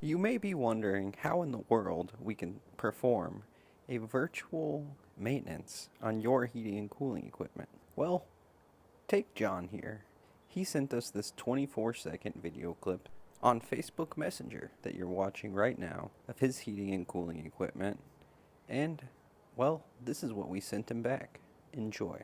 You may be wondering how in the world we can perform a virtual maintenance on your heating and cooling equipment. Well, take John here. He sent us this 24-second video clip on Facebook Messenger that you're watching right now of his heating and cooling equipment. And, well, this is what we sent him back. Enjoy.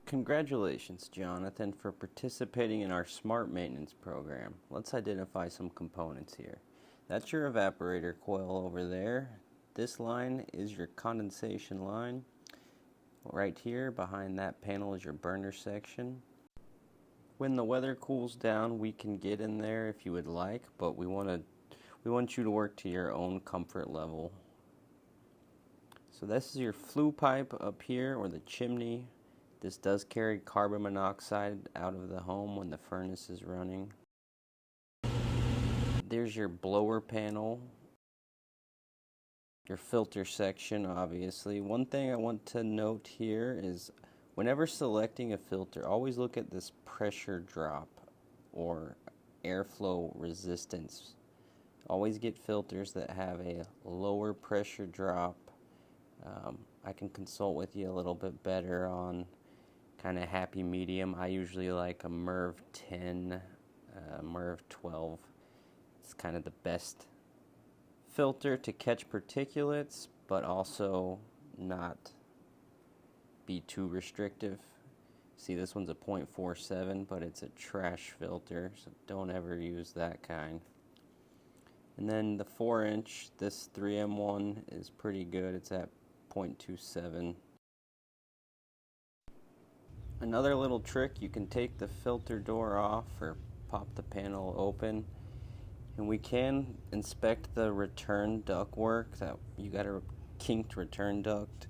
Congratulations, Jonathan, for participating in our smart maintenance program. Let's identify some components here. That's your evaporator coil over there. This line is your condensation line. Right here behind that panel is your burner section. When the weather cools down, we can get in there if you would like, but we want you to work to your own comfort level. So this is your flue pipe up here, or the chimney. This does carry carbon monoxide out of the home when the furnace is running. There's your blower panel, your filter section, obviously. One thing I want to note here is whenever selecting a filter, always look at this pressure drop or airflow resistance. Always get filters that have a lower pressure drop. I can consult with you a little bit better on kind of happy medium. I usually like a MERV 10, MERV 12. It's kind of the best filter to catch particulates, but also not be too restrictive. See, this one's a 0.47, but it's a trash filter, so don't ever use that kind. And then the 4-inch, this 3M one is pretty good. It's at 0.27. Another little trick, you can take the filter door off or pop the panel open, and we can inspect the return duct work. That you got a kinked return duct.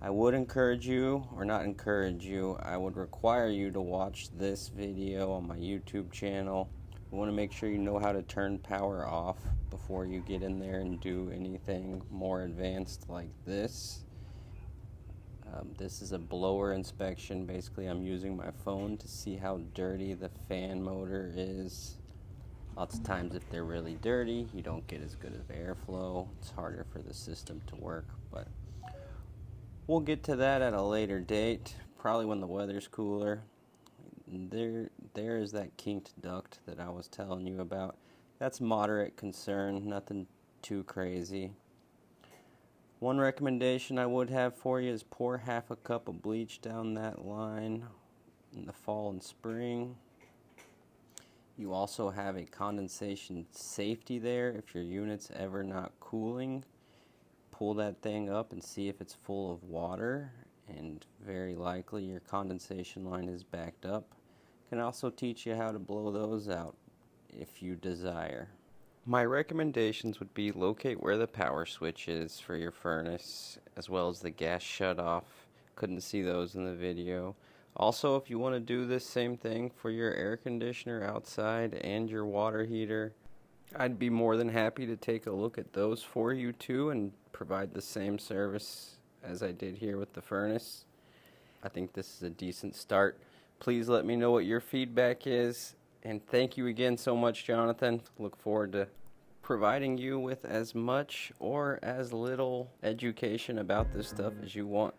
I would encourage you, or not encourage you, I would require you to watch this video on my YouTube channel. You want to make sure you know how to turn power off before you get in there and do anything more advanced like this. This is a blower inspection. Basically, I'm using my phone to see how dirty the fan motor is. Lots of times if they're really dirty, you don't get as good of airflow. It's harder for the system to work, but we'll get to that at a later date, probably when the weather's cooler. There is that kinked duct that I was telling you about. That's moderate concern, nothing too crazy. One recommendation I would have for you is pour half a cup of bleach down that line in the fall and spring. You also have a condensation safety there. If your unit's ever not cooling, pull that thing up and see if it's full of water, and very likely your condensation line is backed up. Can also teach you how to blow those out if you desire. My recommendations would be locate where the power switch is for your furnace, as well as the gas shutoff. Couldn't see those in the video. Also, if you want to do this same thing for your air conditioner outside and your water heater, I'd be more than happy to take a look at those for you too and provide the same service as I did here with the furnace. I think this is a decent start. Please let me know what your feedback is. And thank you again so much, Jonathan. Look forward to providing you with as much or as little education about this stuff as you want.